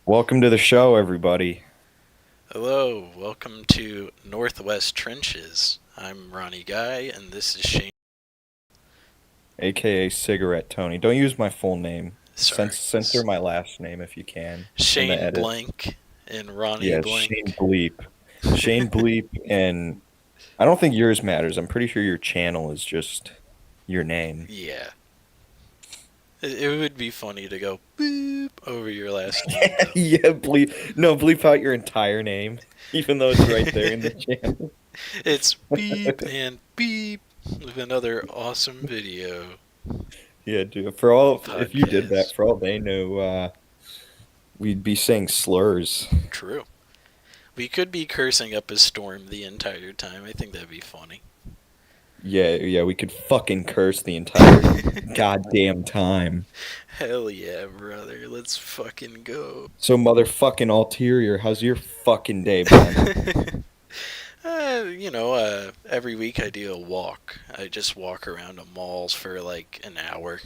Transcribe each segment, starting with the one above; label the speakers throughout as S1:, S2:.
S1: Welcome to the show, everybody.
S2: Hello, welcome to Northwest Trenches. I'm Ronnie Guy, and this is Shane.
S1: AKA Cigarette Tony. Don't use my full name.
S2: Sorry,
S1: Censor my last name if you can in the
S2: Shane
S1: edit.
S2: Blank and Ronnie
S1: Yeah, Shane
S2: Blank.
S1: Bleep. Shane Bleep, and I don't think yours matters. I'm pretty sure your channel is just your name.
S2: Yeah, it would be funny to go boop over your last name, though.
S1: Yeah, bleep. No, bleep out your entire name, even though it's right there in the channel.
S2: It's beep and beep with another awesome video
S1: Yeah, dude. If you did that,
S2: podcast.
S1: for all they know, we'd be saying slurs.
S2: True. We could be cursing up a storm the entire time. I think that'd be funny.
S1: Yeah, we could fucking curse the entire goddamn time.
S2: Hell yeah, brother. Let's fucking go.
S1: So motherfucking Ulterior, how's your fucking day been?
S2: Every week I do a walk. I just walk around the malls for like an hour.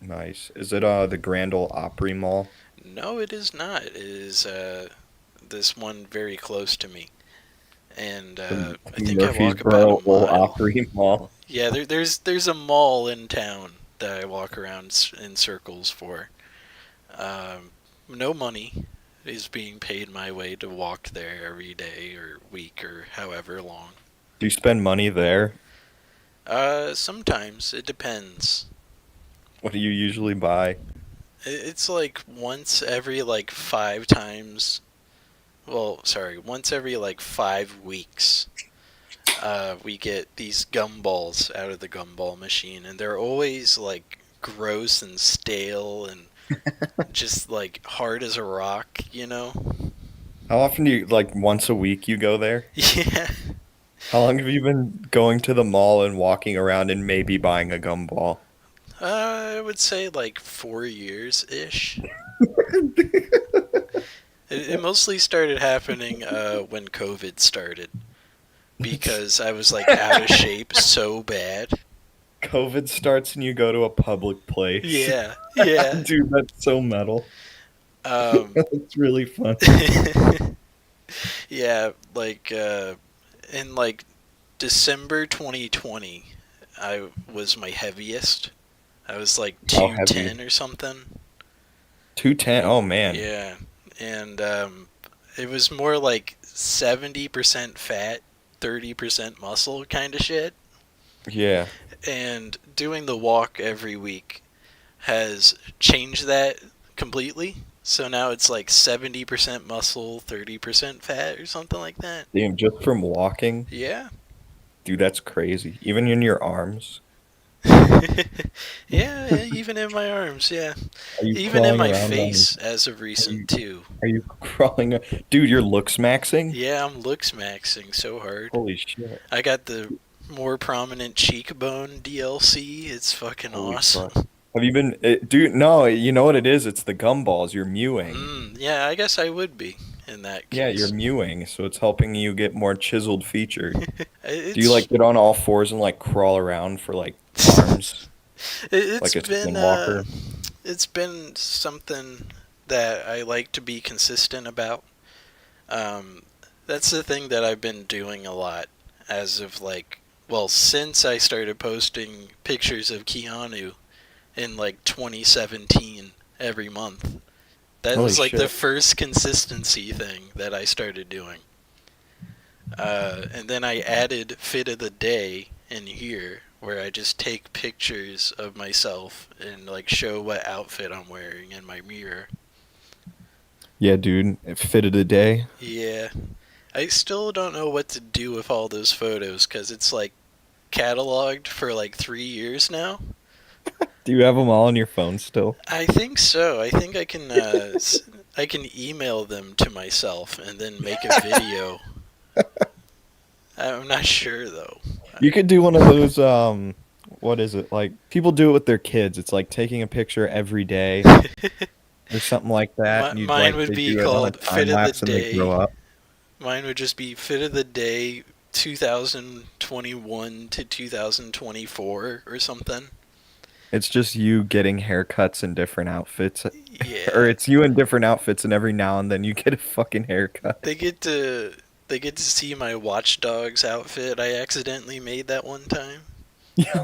S1: Nice. Is it the Grand Ole Opry Mall?
S2: No, it is not. It is this one very close to me, and
S1: The
S2: I think I walk about a
S1: Murfreesboro Ole
S2: mile.
S1: Opry Mall.
S2: Yeah, there's a mall in town that I walk around in circles for. No money is being paid my way to walk there every day or week or however long.
S1: Do you spend money there?
S2: Sometimes it depends.
S1: What do you usually buy?
S2: It's like once every like 5 times. Well, sorry, once every like 5 weeks. We get these gumballs out of the gumball machine, and they're always like gross and stale and just like hard as a rock, you know?
S1: How often do you, like once a week you go there?
S2: Yeah.
S1: How long have you been going to the mall and walking around and maybe buying a gumball?
S2: I would say like 4 years ish. It mostly started happening when COVID started because I was like out of shape so bad.
S1: COVID starts and you go to a public place.
S2: Yeah, yeah.
S1: Dude, that's so metal.
S2: Um,
S1: It's really fun.
S2: yeah, like in like December 2020, I was my heaviest. I was like
S1: How heavy?
S2: 210 or something.
S1: 210. Oh man.
S2: Yeah, and it was more like 70% fat, 30% muscle kind of shit.
S1: Yeah.
S2: And doing the walk every week has changed that completely. So now it's like 70% muscle, 30% fat, or something like that.
S1: Damn, just from walking,
S2: Yeah.
S1: dude, that's crazy. Even in your arms.
S2: Yeah, even in my arms, yeah.
S1: Are you
S2: Even in
S1: crawling
S2: my
S1: around on
S2: face as of
S1: are
S2: recent,
S1: you
S2: too.
S1: are you crawling dude, you're looks maxing?
S2: Yeah, I'm looks maxing so hard.
S1: Holy shit.
S2: I got the more prominent cheekbone DLC. It's fucking
S1: Holy fuck.
S2: awesome.
S1: Have you been dude, no, you know what it is? It's the gumballs. You're mewing.
S2: Yeah, I guess I would be in that
S1: Yeah, you're
S2: case.
S1: mewing, so it's helping you get more chiseled features. Do you
S2: It's
S1: like get on all fours and like crawl around for like arms
S2: it's
S1: like a
S2: been
S1: skinwalker?
S2: it's been something that I like to be consistent about. Um, that's the thing that I've been doing a lot as of like, well, since I started posting pictures of Keanu in like 2017 every month. That
S1: Holy
S2: was like the
S1: shit.
S2: first consistency thing that I started doing. And then I added fit of the day in here where I just take pictures of myself and like show what outfit I'm wearing in my mirror.
S1: Yeah, dude, it fitted a day.
S2: Yeah. I still don't know what to do with all those photos because it's like cataloged for like 3 years now.
S1: Do you have them all on your phone still?
S2: I think so. I think I can email them to myself and then make a video. I'm not sure though.
S1: You could do one of those what is it? Like people do it with their kids. It's like taking a picture every day or something like that and you'd
S2: Mine
S1: like
S2: would
S1: they
S2: be
S1: do it on a
S2: called Fit
S1: time
S2: of the
S1: lapse and they grow
S2: Day.
S1: up.
S2: Mine would just be Fit of the Day 2021 to 2024 or something.
S1: It's just you getting haircuts in different outfits, or
S2: Yeah,
S1: it's you in different outfits, and every now and then you get a fucking haircut.
S2: they get to they get to see my Watch Dogs outfit I accidentally made that one time.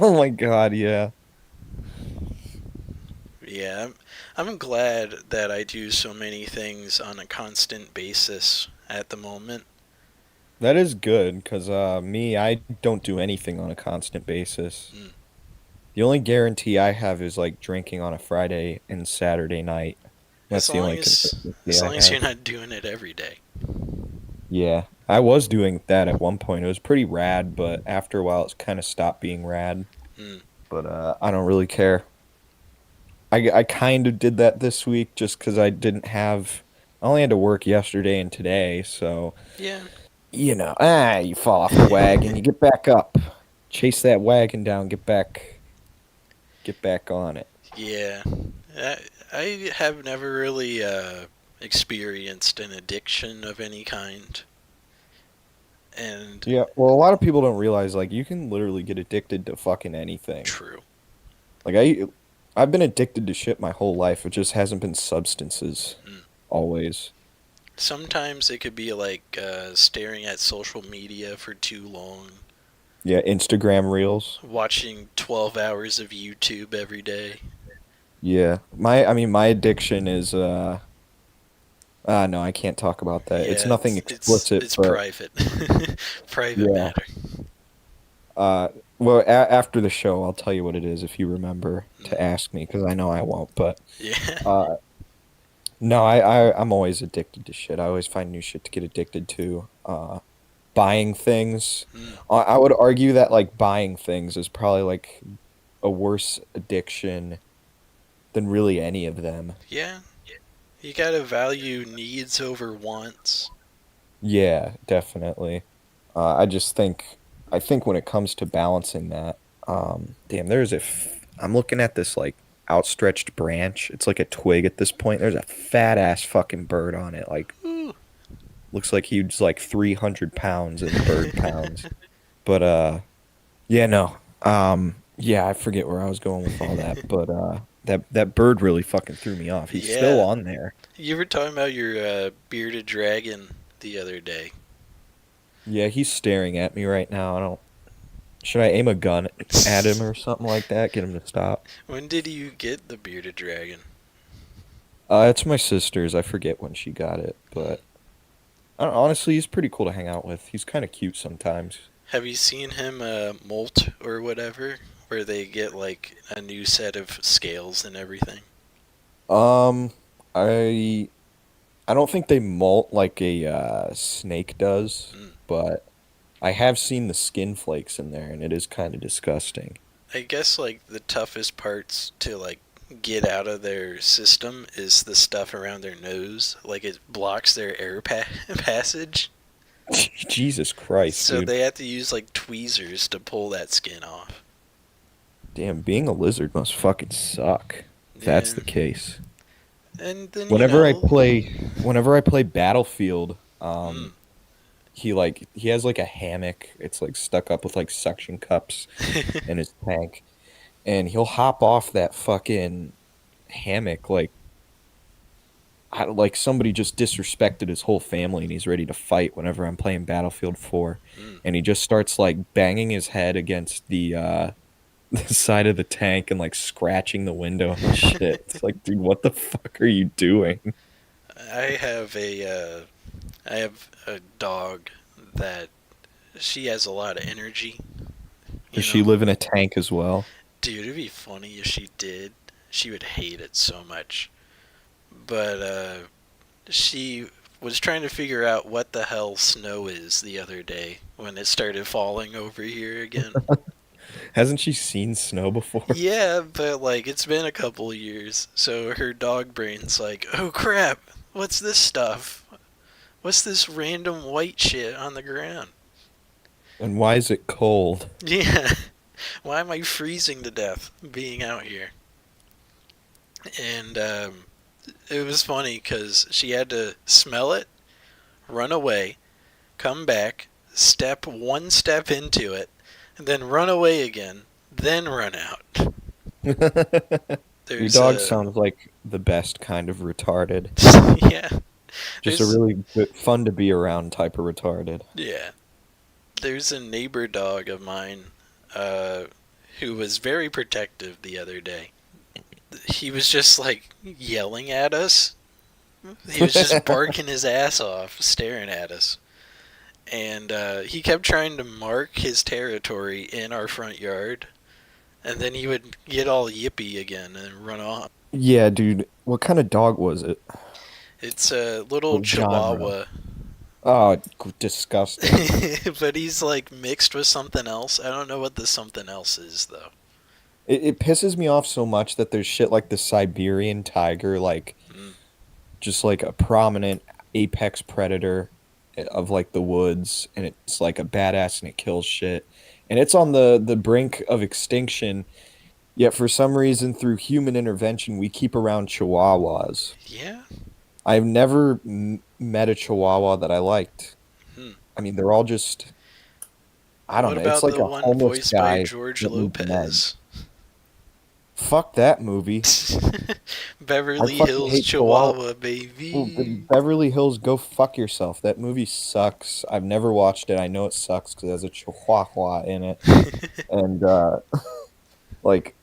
S1: Oh my God, yeah.
S2: Yeah, I'm glad that I do so many things on a constant basis at the moment.
S1: That is good, because me, I don't do anything on a constant basis.
S2: Mm.
S1: The only guarantee I have is like drinking on a Friday and Saturday night.
S2: As
S1: That's the
S2: long
S1: only
S2: as
S1: consistency
S2: as
S1: I
S2: long as you're
S1: have.
S2: not doing it every day.
S1: Yeah, I was doing that at one point. It was pretty rad, but after a while, it's kind of stopped being rad.
S2: Mm.
S1: But I don't really care. I kind of did that this week just because I didn't have. I only had to work yesterday and today, so
S2: Yeah.
S1: you fall off the wagon, you get back up, chase that wagon down, get back on it.
S2: Yeah. I, I have never really experienced an addiction of any kind. And
S1: Yeah, well, a lot of people don't realize like you can literally get addicted to fucking anything.
S2: true.
S1: Like I've been addicted to shit my whole life. It just hasn't been substances
S2: Mm.
S1: always.
S2: Sometimes it could be like staring at social media for too long,
S1: Yeah, Instagram reels.
S2: watching 12 hours of YouTube every day.
S1: Yeah. I mean my addiction is no, I can't talk about that. It's
S2: Yeah,
S1: nothing explicit,
S2: it's
S1: but
S2: private, private
S1: yeah.
S2: matter.
S1: Uh well, after the show I'll tell you what it is if you remember to
S2: Mm.
S1: ask me because I know I won't, but
S2: Yeah.
S1: uh no, I'm always addicted to shit. I always find new shit to get addicted to. Buying things.
S2: Mm.
S1: I would argue that like buying things is probably like a worse addiction than really any of them.
S2: Yeah. You gotta value needs over wants.
S1: Yeah, definitely. I think when it comes to balancing that, damn, I'm looking at this like outstretched branch. It's like a twig at this point. There's a fat ass fucking bird on it. Like,
S2: Ooh.
S1: looks like he's like 300 pounds in bird pounds. But, yeah, no. Yeah, I forget where I was going with all that, but, that bird really fucking threw me off. He's still
S2: Yeah.
S1: on there.
S2: You were talking about your bearded dragon the other day.
S1: Yeah, he's staring at me right now. Should I aim a gun at him or something like that? Get him to stop?
S2: When did you get the bearded dragon?
S1: It's my sister's. I forget when she got it,
S2: Mm.
S1: but honestly, he's pretty cool to hang out with. He's kind of cute sometimes.
S2: Have you seen him molt or whatever, where they get like a new set of scales and everything?
S1: Um, I I don't think they molt like a snake does,
S2: Mm.
S1: but I have seen the skin flakes in there, and it is kind of disgusting.
S2: I guess like the toughest parts to like get out of their system is the stuff around their nose. Like it blocks their passage.
S1: Jesus Christ,
S2: So
S1: dude.
S2: they have to use like tweezers to pull that skin off.
S1: Damn, being a lizard must fucking suck. If that's
S2: Yeah.
S1: the case.
S2: And then,
S1: Whenever I play, whenever I play Battlefield,
S2: mm.
S1: he has like a hammock. It's like stuck up with like suction cups in his tank, and he'll hop off that fucking hammock like somebody just disrespected his whole family, and he's ready to fight whenever I'm playing Battlefield 4,
S2: Mm.
S1: and he just starts like banging his head against the the side of the tank and like scratching the window and shit. It's like, dude, what the fuck are you doing?
S2: I have I have a dog that she has a lot of energy.
S1: Does
S2: You
S1: she
S2: know,
S1: live in a tank as well?
S2: dude, it'd be funny if she did. She would hate it so much. But she was trying to figure out what the hell snow is the other day when it started falling over here again.
S1: Hasn't she seen snow before?
S2: Yeah, but like it's been a couple of years, so her dog brain's like, "Oh crap, what's this stuff? What's this random white shit on the ground?"
S1: And why is it cold?
S2: Yeah, why am I freezing to death being out here? And it was funny because she had to smell it, run away, come back, step one step into it, and then run away again, then run out.
S1: Your
S2: There's
S1: dog
S2: a
S1: sounds like the best kind of retarded.
S2: yeah.
S1: Just a
S2: There's
S1: really good, fun to be around type of retarded.
S2: yeah. There's a neighbor dog of mine, uh, who was very protective the other day. He was just like yelling at us. He was just barking his ass off, staring at us. And he kept trying to mark his territory in our front yard, and then he would get all yippy again and run off.
S1: Yeah, dude. What kind of dog was it?
S2: It's a little
S1: What genre?
S2: chihuahua,
S1: Oh, disgusting.
S2: but he's like mixed with something else. I don't know what the something else is though.
S1: It pisses me off so much that there's shit like the Siberian tiger, like
S2: Mm.
S1: just like a prominent apex predator of like the woods, and it's like a badass and it kills shit. And it's on the brink of extinction, yet for some reason through human intervention we keep around chihuahuas.
S2: Yeah.
S1: I've never met a chihuahua that I liked.
S2: Hmm.
S1: I mean, they're all just I don't
S2: What
S1: know. It's
S2: about
S1: like
S2: the
S1: a
S2: one
S1: homeless
S2: voiced by
S1: guy
S2: George
S1: that needs meds.
S2: Lopez?
S1: Fuck that movie. I
S2: Beverly
S1: fucking
S2: Hills
S1: hate Chihuahua.
S2: Chihuahua,
S1: Well,
S2: baby.
S1: Beverly Hills, go fuck yourself. That movie sucks. I've never watched it. I know it sucks because there's a chihuahua in it, and like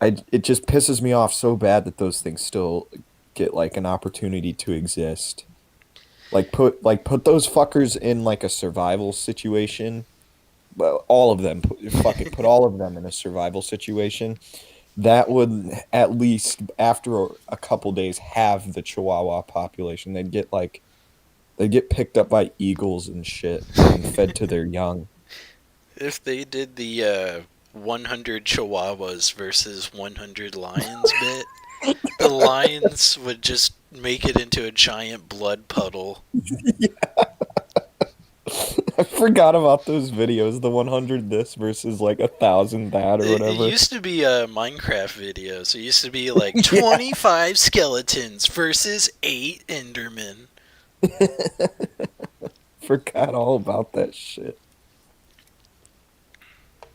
S1: it just pisses me off so bad that those things still get like an opportunity to exist. Like put those fuckers in like a survival situation. Well, all of them. Fuck it. Put all of them in a survival situation. That would at least after a couple days have the Chihuahua population. They'd get picked up by eagles and shit and fed to their young.
S2: If they did the 100 Chihuahuas versus 100 Lions bit, the Lions would just make it into a giant blood puddle.
S1: I forgot about those videos, the 100 this versus like 1,000 that or
S2: It
S1: whatever.
S2: used to be Minecraft videos. It used to be like
S1: Yeah.
S2: 25 skeletons versus 8 Endermen.
S1: Forgot all about that shit.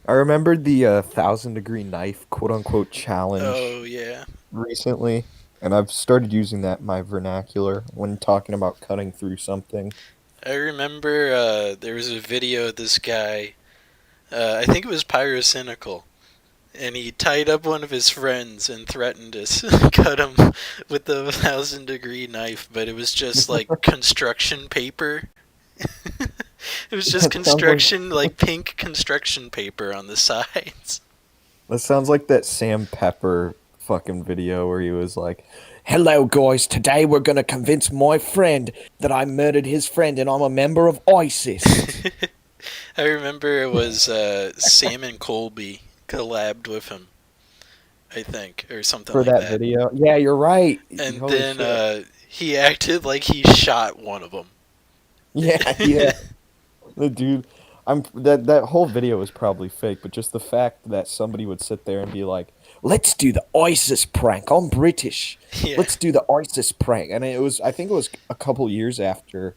S1: I remembered the 1,000 degree knife quote unquote challenge
S2: Oh, yeah.
S1: recently, and I've started using that in my vernacular when talking about cutting through something.
S2: I remember there was a video of this guy, I think it was Pyrocynical, and he tied up one of his friends and threatened to cut him with the 1,000 degree knife, but it was just like construction paper. It was just
S1: That sounds like
S2: construction, like pink construction paper on the sides.
S1: that sounds like that Sam Pepper fucking video where he was like, "Hello guys, today we're gonna convince my friend that I murdered his friend and I'm a member of ISIS."
S2: I remember it was Sam and Colby collabed with him, I think, or something
S1: For
S2: like
S1: that
S2: that.
S1: video. Yeah, you're right.
S2: And
S1: Holy
S2: then
S1: shit.
S2: he acted like he shot one of them.
S1: Yeah, yeah. The dude, that whole video was probably fake, but just the fact that somebody would sit there and be like, "Let's do the ISIS prank. I'm British.
S2: Yeah.
S1: Let's do the ISIS prank." And I think it was a couple years after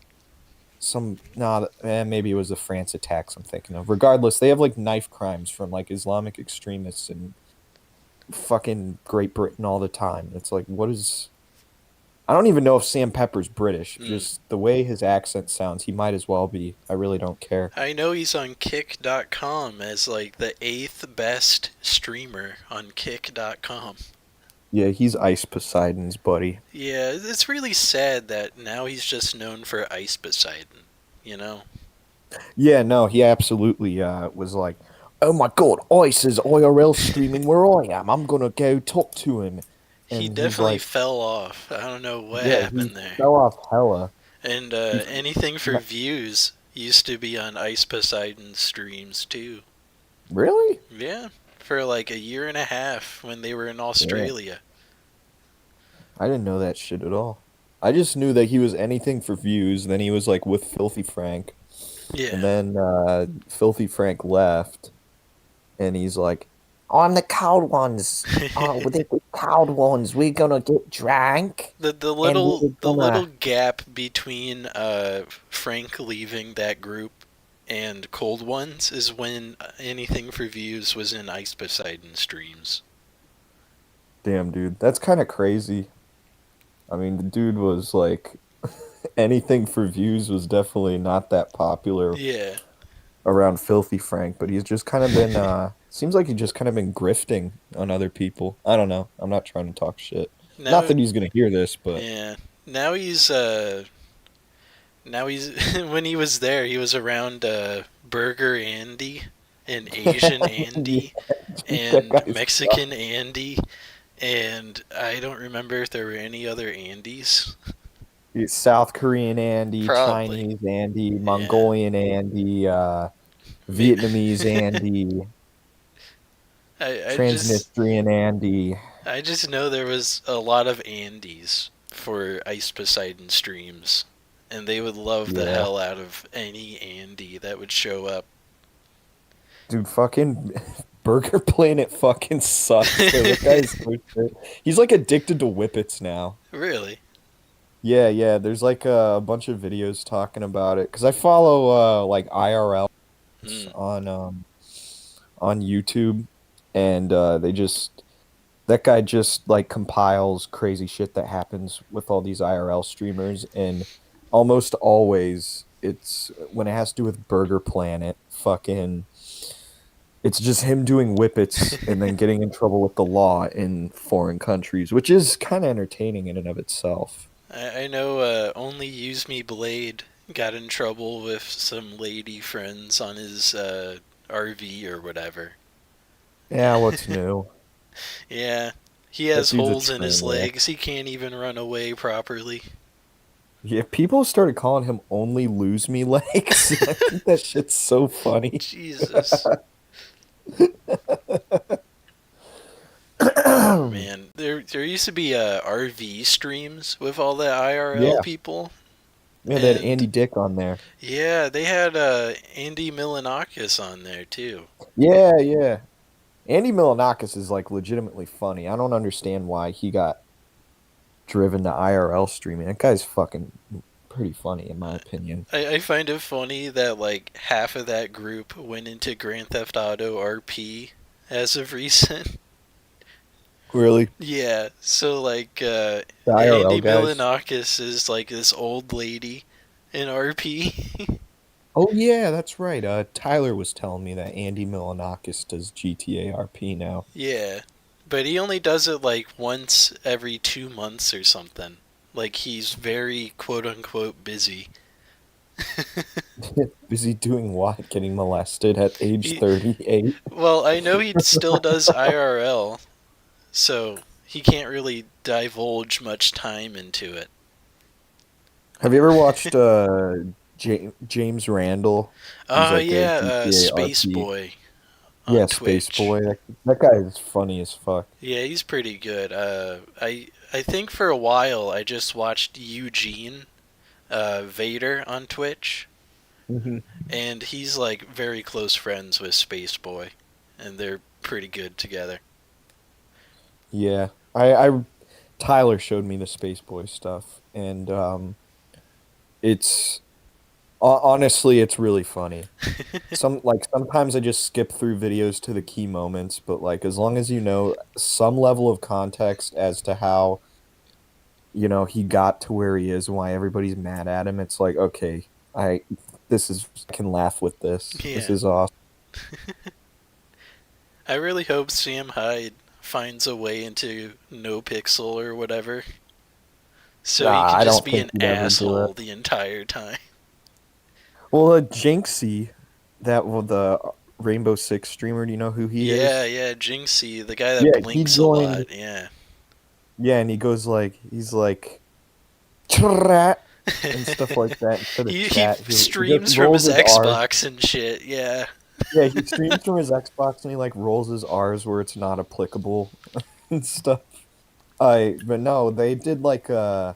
S1: some, nah, maybe it was the France attacks I'm thinking of. Regardless, they have like knife crimes from like Islamic extremists in fucking Great Britain all the time. It's like, what is? I don't even know if Sam Pepper's British.
S2: Mm.
S1: Just the way his accent sounds, he might as well be. I really don't care.
S2: I know he's on Kick.com as like the eighth best streamer on Kick.com.
S1: Yeah, he's Ice Poseidon's buddy.
S2: Yeah, it's really sad that now he's just known for Ice Poseidon, you know?
S1: Yeah, no, he absolutely was like, "Oh my God, Ice is IRL streaming where I am. I'm gonna go talk to him."
S2: He
S1: And he's
S2: definitely
S1: like,
S2: fell off. I don't know what
S1: "Yeah, he
S2: happened there.
S1: fell off hella."
S2: And
S1: He,
S2: anything for views used to be on Ice Poseidon streams too.
S1: really?
S2: Yeah, for like a year and a half when they were in
S1: Yeah,
S2: Australia.
S1: I didn't know that shit at all. I just knew that he was anything for views. Then he was like with Filthy Frank, and
S2: Yeah.
S1: then Filthy Frank left, and he's like, "I'm the cold ones. Oh, with the cold ones, we're gonna get drank,
S2: the the
S1: and
S2: little
S1: we're
S2: the little
S1: gonna."
S2: gap between Frank leaving that group and Cold Ones is when anything for views was in Ice Poseidon streams.
S1: Damn, dude, that's kind of crazy. I mean, the dude was like anything for views was definitely not that popular
S2: Yeah.
S1: around Filthy Frank, but he's just kind of been seems like he's just kind of been grifting on other people. I don't know. I'm not trying to talk shit. Not
S2: Now,
S1: that he's gonna hear this, but
S2: yeah. Now he's now he's when he was there, he was around Burger Andy and Asian
S1: yeah,
S2: Andy
S1: dude, that
S2: and
S1: guy's
S2: Mexican Andy, and I don't remember if there were any other Andys.
S1: South Korean Andy,
S2: Probably.
S1: Chinese Andy,
S2: Yeah.
S1: Mongolian Andy,
S2: May-
S1: Vietnamese Andy,
S2: I just
S1: Transnistrian Andy.
S2: I just know there was a lot of Andys for Ice Poseidon streams, and they would love the
S1: Yeah.
S2: hell out of any Andy that would show up.
S1: Dude, fucking Burger Planet fucking sucks. So that guy's so shit. He's like addicted to whippets now.
S2: Really?
S1: Yeah, yeah. There's like a bunch of videos talking about it because I follow like IRL
S2: Hmm.
S1: on YouTube, and they just that guy just like compiles crazy shit that happens with all these IRL streamers, and almost always it's when it has to do with Burger Planet, fucking it's just him doing whippets and then getting in trouble with the law in foreign countries, which is kind of entertaining in and of itself.
S2: I know only Use Me Blade got in trouble with some lady friends on his RV or whatever.
S1: Yeah, what's new?
S2: Yeah, he
S1: That
S2: has
S1: dude's a
S2: holes in his
S1: train wreck.
S2: legs. He can't even run away properly.
S1: Yeah, people started calling him Only Lose Me Legs. I think that shit's so funny.
S2: Jesus. Oh man, there used to be RV streams with all the IRL
S1: Yeah,
S2: people,
S1: yeah, they had
S2: and
S1: Andy Dick on there.
S2: yeah, they had Andy Milanakis on there too.
S1: Yeah, yeah. Andy Milonakis is like legitimately funny. I don't understand why he got driven to IRL streaming. That guy's fucking pretty funny in my opinion.
S2: I find it funny that like half of that group went into Grand Theft Auto RP as of recent.
S1: Really?
S2: Yeah, so like
S1: The IRL
S2: Andy
S1: guys?
S2: Milanakis is like this old lady in RP.
S1: Oh yeah, that's right. Tyler was telling me that Andy Milonakis does GTA RP now.
S2: Yeah, but he only does it like once every 2 months or something. Like he's very quote unquote busy.
S1: Is he doing what? Getting molested at age
S2: He,
S1: 38?
S2: well, I know he still does IRL, so he can't really divulge much time into it.
S1: Have you ever watched James Randall? He's
S2: Oh
S1: like a
S2: yeah,
S1: GTA
S2: Space
S1: RP.
S2: Boy
S1: Yeah,
S2: on
S1: Space
S2: Twitch.
S1: Boy. That guy is funny as fuck.
S2: Yeah, he's pretty good. I think for a while I just watched Eugene Vader on Twitch,
S1: Hmm.
S2: and he's like very close friends with Space Boy, and they're pretty good together.
S1: Yeah. I Tyler showed me the Space Boy stuff, and it's honestly it's really funny. Sometimes I just skip through videos to the key moments, but like as long as you know some level of context as to how, he got to where he is and why everybody's mad at him, it's like, okay, I this is I can laugh with this. This
S2: Yeah,
S1: is awesome.
S2: I really hope Sam Hyde finds a way into No Pixel or whatever, so he
S1: Nah,
S2: can
S1: I
S2: just
S1: don't
S2: be
S1: think
S2: an
S1: he'd ever do it.
S2: asshole the entire time.
S1: Well, Jinxie, the Rainbow Six streamer, do you know who he
S2: Yeah,
S1: is?
S2: yeah, Jinxie, the guy that
S1: Yeah, he
S2: blinks a
S1: joined.
S2: lot. Yeah.
S1: Yeah, and he's like chat and stuff like that instead of
S2: he
S1: chat. He just
S2: streams from
S1: rolls
S2: his
S1: his R's.
S2: Xbox and shit. Yeah.
S1: Yeah, he streams from his Xbox and he like rolls his R's where it's not applicable and stuff. I But no, they did like I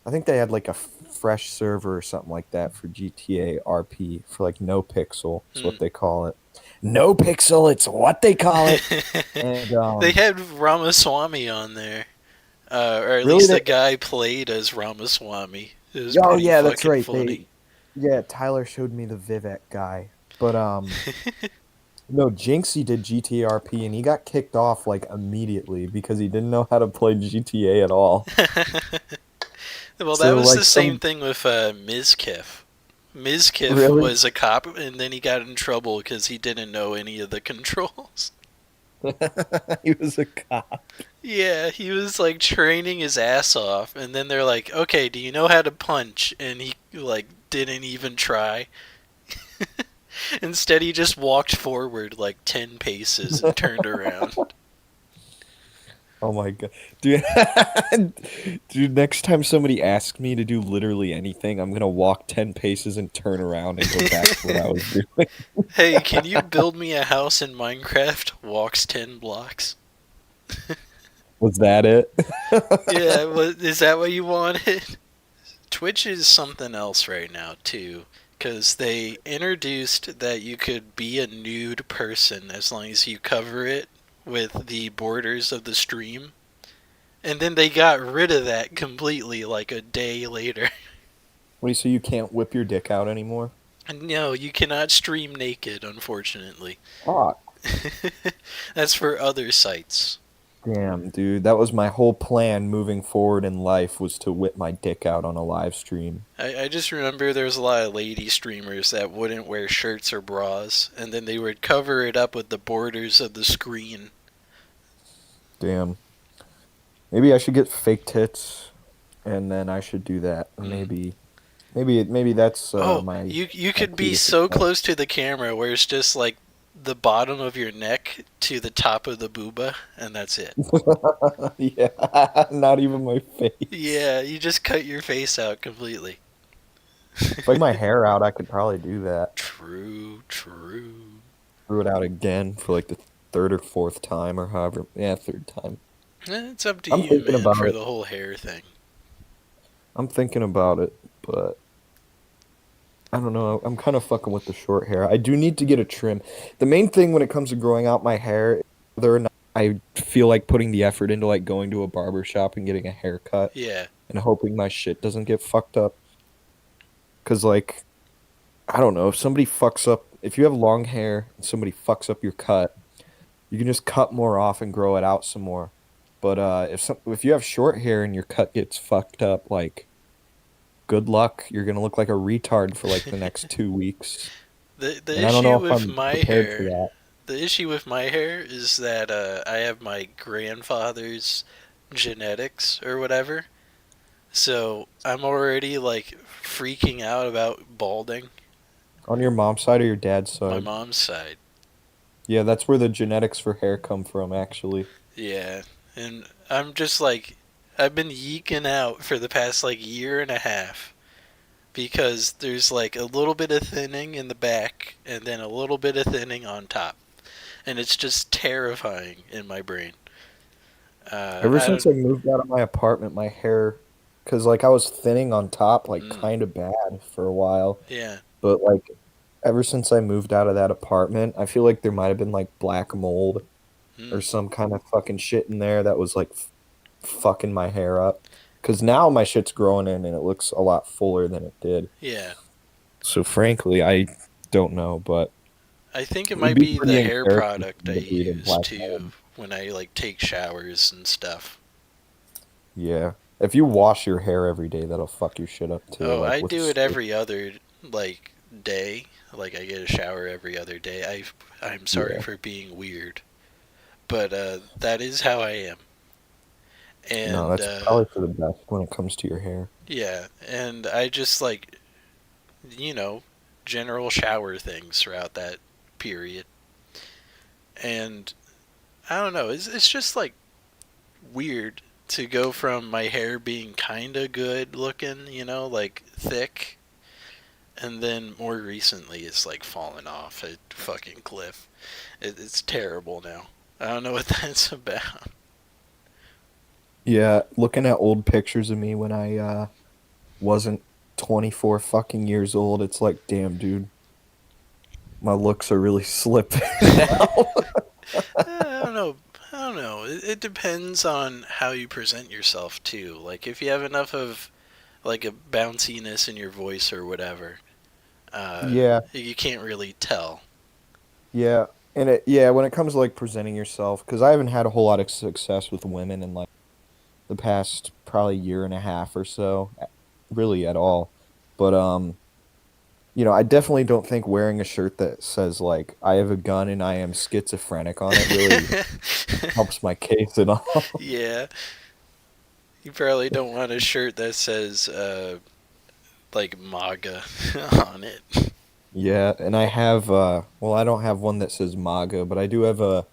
S1: think they had like a fresh server or something like that for GTA RP for like no pixel is
S2: Hmm.
S1: what they call it. No pixel, it's what they call it. And
S2: They had Ramaswamy on there, or at
S1: really
S2: least
S1: they
S2: the guy played as Ramaswamy. It was
S1: oh
S2: pretty
S1: yeah, that's
S2: fucking
S1: right.
S2: funny.
S1: Tyler showed me the Vivek guy. But No, Jinxie did GTRP and he got kicked off like immediately because he didn't know how to play GTA at all.
S2: Well, that
S1: So
S2: was
S1: like
S2: the same
S1: some
S2: thing with Mizkif. Mizkif
S1: really
S2: was a cop, and then he got in trouble because he didn't know any of the controls.
S1: he was a cop.
S2: Yeah, he was like training his ass off, and then they're like, "Okay, do you know how to punch?" And he like didn't even try. Instead, he just walked forward like 10 paces and turned around.
S1: Oh my god. Dude, dude, next time somebody asks me to do literally anything, I'm gonna walk 10 paces and turn around and go back to what I was doing.
S2: Hey, can you build me a house in Minecraft? Walks 10 blocks.
S1: Was that it?
S2: Yeah, is that what you wanted? Twitch is something else right now, too. Because they introduced that you could be a nude person as long as you cover it with the borders of the stream. And then they got rid of that completely like a day later.
S1: Wait, so you can't whip your dick out anymore?
S2: And no, you cannot stream naked, unfortunately.
S1: Fuck.
S2: That's for other sites.
S1: Damn, dude. That was my whole plan moving forward in life was to whip my dick out on a live stream.
S2: I just remember there was a lot of lady streamers that wouldn't wear shirts or bras, and then they would cover it up with the borders of the screen.
S1: Damn. Maybe I should get fake tits and then I should do that.
S2: Mm.
S1: Maybe that's
S2: Oh,
S1: my
S2: you
S1: my
S2: could
S1: key
S2: be
S1: to
S2: so
S1: success.
S2: close to the camera where it's just like the bottom of your neck to the top of the booba, and that's it.
S1: Yeah, not even my face.
S2: Yeah, you just cut your face out completely.
S1: If I get my hair out, I could probably do that.
S2: True, true.
S1: Grew it out again for like the third or fourth time or however. Yeah, third time.
S2: It's up to
S1: I'm
S2: you,
S1: thinking
S2: man,
S1: about
S2: for
S1: it.
S2: the whole hair thing.
S1: I'm thinking about it, but I don't know. I'm kind of fucking with the short hair. I do need to get a trim. The main thing when it comes to growing out my hair, is whether or not I feel like putting the effort into like going to a barber shop and getting a haircut
S2: Yeah.
S1: and hoping my shit doesn't get fucked up. Cause like I don't know if somebody fucks up. If you have long hair and somebody fucks up your cut, you can just cut more off and grow it out some more. But if you have short hair and your cut gets fucked up, like good luck. You're gonna look like a retard for like the next 2 weeks.
S2: The
S1: And I don't know
S2: issue
S1: if
S2: with
S1: I'm
S2: my
S1: prepared for
S2: hair,
S1: that.
S2: the issue with my hair is that I have my grandfather's genetics or whatever. So I'm already like freaking out about balding.
S1: On your mom's side or your dad's
S2: My
S1: side?
S2: mom's side.
S1: Yeah, that's where the genetics for hair come from, actually.
S2: Yeah. And I'm just like I've been yeeking out for the past like year and a half because there's like a little bit of thinning in the back and then a little bit of thinning on top. And it's just terrifying in my brain.
S1: Ever
S2: I
S1: since
S2: don't.
S1: I moved out of my apartment, my hair, because like I was thinning on top, like
S2: Mm,
S1: kind of bad for a while.
S2: yeah.
S1: But like ever since I moved out of that apartment, I feel like there might have been like black mold or
S2: Mm,
S1: some kind of fucking shit in there that was like fucking my hair up. Because now my shit's growing in and it looks a lot fuller than it did.
S2: yeah.
S1: So frankly, I don't know, but
S2: I think it
S1: it would
S2: might
S1: be
S2: be
S1: pretty
S2: the hair
S1: embarrassing
S2: product I
S1: to breed in
S2: use
S1: black
S2: too
S1: mold.
S2: when I like take showers and stuff.
S1: Yeah. If you wash your hair every day, that'll fuck your shit up too,
S2: Oh,
S1: like
S2: I
S1: with
S2: do it
S1: straight.
S2: every other like day. Like I get a shower every other day. I'm sorry
S1: Yeah.
S2: for being weird, but that is how I am.
S1: No,
S2: And
S1: that's probably for the best when it comes to your hair.
S2: yeah, and I just like you know general shower things throughout that period. And I don't know. It's just like weird to go from my hair being kind of good looking, like thick, and then more recently it's like fallen off a fucking cliff. It's terrible now. I don't know what that's about.
S1: Yeah, looking at old pictures of me when I wasn't 24 fucking years old, it's like, damn, dude, my looks are really slipping now.
S2: I don't know. I don't know. It depends on how you present yourself too. Like if you have enough of like a bounciness in your voice or whatever, uh,
S1: Yeah,
S2: you can't really tell.
S1: yeah. And yeah, when it comes to like presenting yourself, because I haven't had a whole lot of success with women in like the past probably year and a half or so, really at all. But I definitely don't think wearing a shirt that says like I have a gun and I am schizophrenic on it really helps my case at all.
S2: Yeah, you probably don't want a shirt that says like MAGA on it.
S1: Yeah, and I have well, I don't have one that says MAGA, but I do have a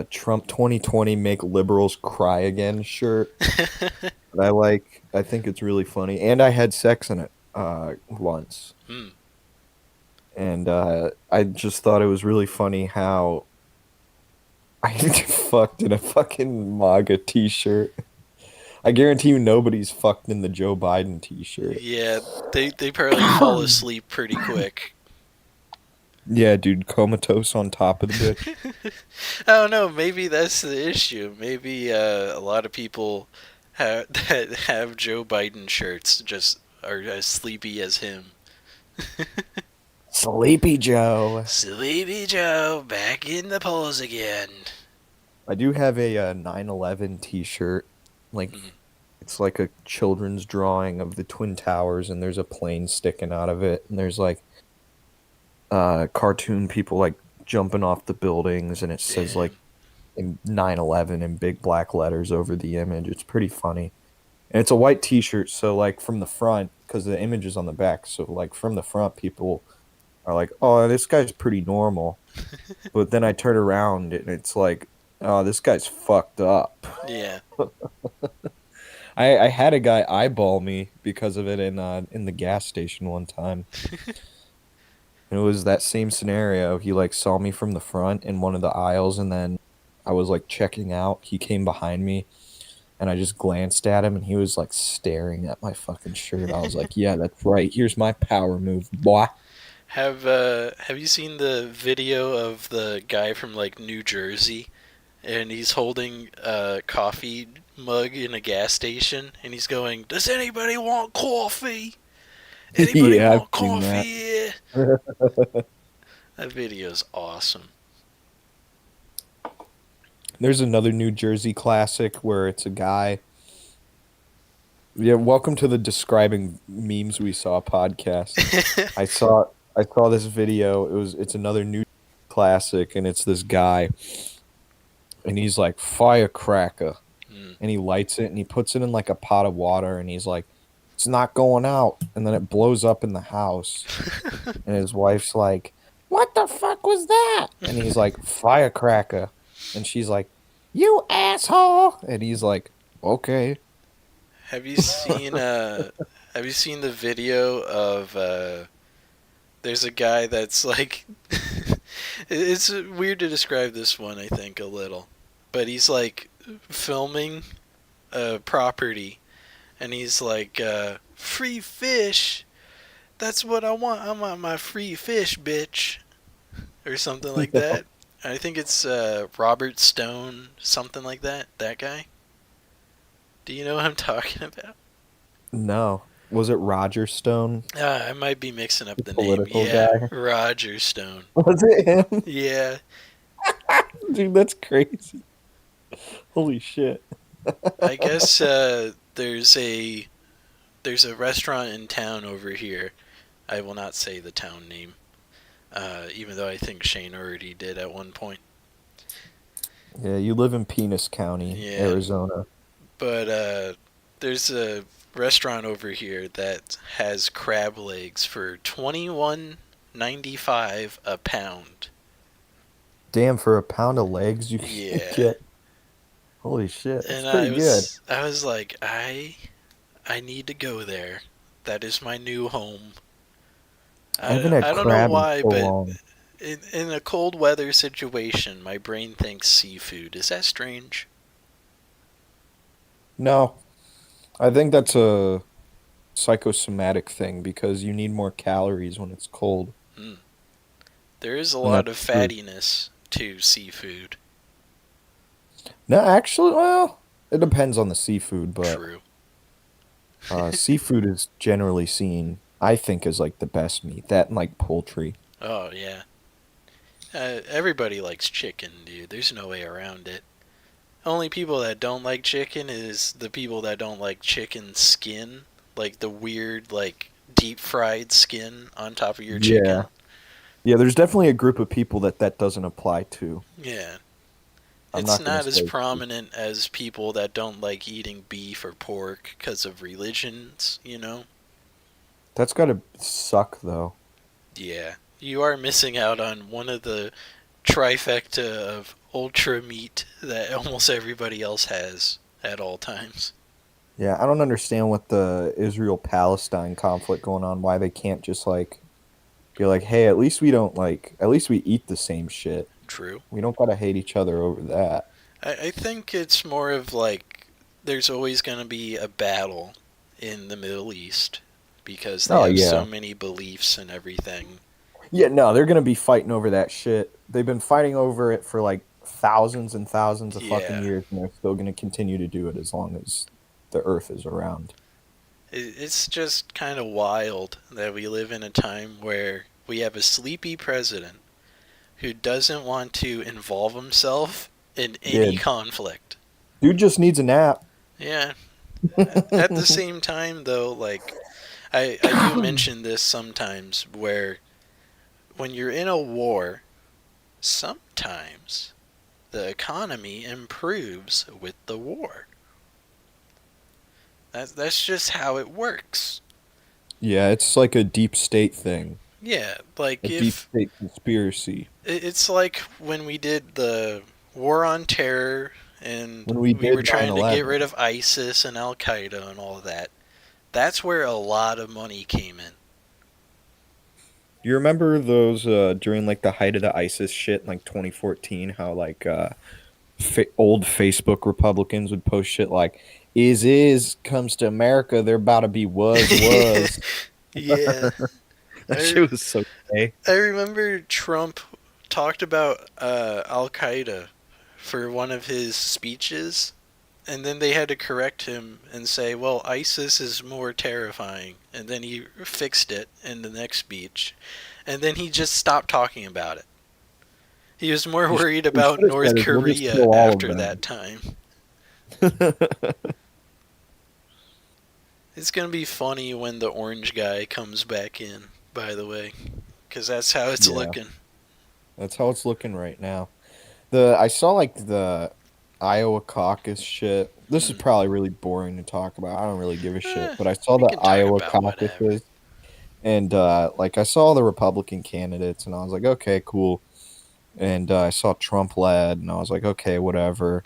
S1: Trump 2020 Make Liberals Cry Again shirt that I like. I think it's really funny. And I had sex in it once.
S2: Hmm.
S1: And I just thought it was really funny how I fucked in a fucking MAGA t-shirt. I guarantee you nobody's fucked in the Joe Biden t-shirt.
S2: Yeah, they probably fall asleep pretty quick.
S1: Yeah, dude, comatose on top of the bitch.
S2: I don't know. Maybe that's the issue. Maybe a lot of people that have Joe Biden shirts just are as sleepy as him.
S1: Sleepy Joe.
S2: Sleepy Joe back in the polls again.
S1: I do have a 9/11 t-shirt.
S2: Mm.
S1: Like it's like a children's drawing of the Twin Towers and there's a plane sticking out of it and there's like cartoon people like jumping off the buildings and it says like
S2: Damn.
S1: in 9/11 in big black letters over the image. It's pretty funny. And it's a white t-shirt, so like from the front, because the image is on the back, so like from the front, people are like, "Oh, this guy's pretty normal." But then I turn around and it's like, "Oh, this guy's fucked up."
S2: Yeah.
S1: I had a guy eyeball me because of it in the gas station one time. And it was that same scenario. He like saw me from the front in one of the aisles, and then I was like checking out. He came behind me, and I just glanced at him, and he was like staring at my fucking shirt. I was like, "Yeah, that's right. Here's my power move, boy."
S2: Have you seen the video of the guy from like New Jersey, and he's holding a coffee mug in a gas station, and he's going, "Does anybody want coffee? Anybody
S1: Yeah, I've
S2: want
S1: seen that.
S2: coffee?" That video's awesome.
S1: There's another New Jersey classic where it's a guy. Yeah, welcome to the describing memes we saw podcast. I saw I saw this video. It's another new classic, and it's this guy, and he's like firecracker,
S2: Mm.
S1: and he lights it, and he puts it in like a pot of water, and he's like, "It's not going out," and then it blows up in the house, and his wife's like, "What the fuck was that?" And he's like, "Firecracker," and she's like, "You asshole," and he's like, "Okay."
S2: Have you seen have you seen the video of there's a guy that's like it's weird to describe this one, I think, a little. But he's like filming a property and he's like free fish. That's what I want. I want my free fish, bitch, or something like that. I think it's Robert Stone, something like that. That guy. Do you know what I'm talking about?
S1: No. Was it Roger Stone,
S2: I might be mixing up
S1: the
S2: the name.
S1: political
S2: Yeah,
S1: guy?
S2: Roger Stone.
S1: Was it him?
S2: Yeah,
S1: Dude, that's crazy. Holy shit.
S2: I guess there's a restaurant in town over here. I will not say the town name, even though I think Shane already did at one point.
S1: Yeah, you live in Penis County,
S2: Yeah,
S1: Arizona.
S2: but there's a restaurant over here that has crab legs for $21.95 a pound.
S1: Damn, for a pound of legs you can
S2: Yeah,
S1: get. Holy shit, that's
S2: and
S1: pretty good.
S2: I was like, I need to go there. That is my new home.
S1: I haven't had
S2: I don't know
S1: crab in
S2: why,
S1: so
S2: but
S1: long.
S2: in a cold weather situation, my brain thinks seafood. Is that strange?
S1: No, I think that's a psychosomatic thing because you need more calories when it's cold.
S2: Hmm. There is a
S1: And
S2: lot
S1: that's
S2: of
S1: true.
S2: fattiness to seafood.
S1: No, actually, well, it depends on the seafood, but
S2: True.
S1: seafood is generally seen, I think, as like the best meat. That and like poultry.
S2: Oh yeah. Everybody likes chicken, dude. There's no way around it. Only people that don't like chicken is the people that don't like chicken skin, like the weird, like deep fried skin on top of your
S1: Yeah.
S2: chicken.
S1: Yeah, there's definitely a group of people that that doesn't apply to.
S2: Yeah,
S1: I'm
S2: it's
S1: not gonna
S2: not as
S1: say.
S2: prominent as people that don't like eating beef or pork because of religions, you know?
S1: That's gotta suck though.
S2: Yeah, you are missing out on one of the trifecta of ultra meat that almost everybody else has at all times.
S1: Yeah, I don't understand what the Israel-Palestine conflict going on, why they can't just like be like, hey, at least we don't like, at least we eat the same shit.
S2: True.
S1: We don't gotta hate each other over that.
S2: I think it's more of like there's always going to be a battle in the Middle East because they
S1: Oh
S2: have so
S1: yeah.
S2: many beliefs and everything.
S1: Yeah, no, they're gonna be fighting over that shit. They've been fighting over it for like thousands and thousands of fucking
S2: Yeah,
S1: years, and they're still gonna continue to do it as long as the Earth is around.
S2: it's just kind of wild that we live in a time where we have a sleepy president who doesn't want to involve himself in
S1: Yeah,
S2: any conflict.
S1: dude just needs a nap.
S2: Yeah. At the same time, though, like I do mention this sometimes where when you're in a war, sometimes the economy improves with the war. That's just how it works.
S1: Yeah, it's like a deep state thing,
S2: Yeah, like
S1: a deep
S2: if
S1: state conspiracy.
S2: it's like when we did the war on terror and
S1: When we
S2: we were
S1: did
S2: trying to get
S1: 9/11,
S2: rid of ISIS and Al Qaeda and all that. That's where a lot of money came in.
S1: do you remember those during like the height of the ISIS shit in like 2014? How like old Facebook Republicans would post shit like "is comes to America, they're about to be was."
S2: Yeah,
S1: That
S2: I
S1: shit was so gay.
S2: I remember Trump talked about Al Qaeda for one of his speeches, and then they had to correct him and say, "Well, ISIS is more terrifying," and then he fixed it in the next speech, and then he just stopped talking about it. He was more worried
S1: He
S2: about
S1: should have
S2: North
S1: said is we'll just
S2: Korea
S1: kill all of
S2: after
S1: them.
S2: that time. It's gonna be funny when the orange guy comes back in, by the way, because that's how it's
S1: Yeah,
S2: looking.
S1: that's how it's looking right now. The I saw like the Iowa caucus shit. This is
S2: Hmm.
S1: probably really boring to talk about. I don't really give a shit,
S2: Eh,
S1: but I saw
S2: we
S1: the
S2: can talk
S1: Iowa
S2: about whatever.
S1: caucuses and like I saw the Republican candidates and I was like, okay, cool. And I saw Trump led and I was like, okay, whatever.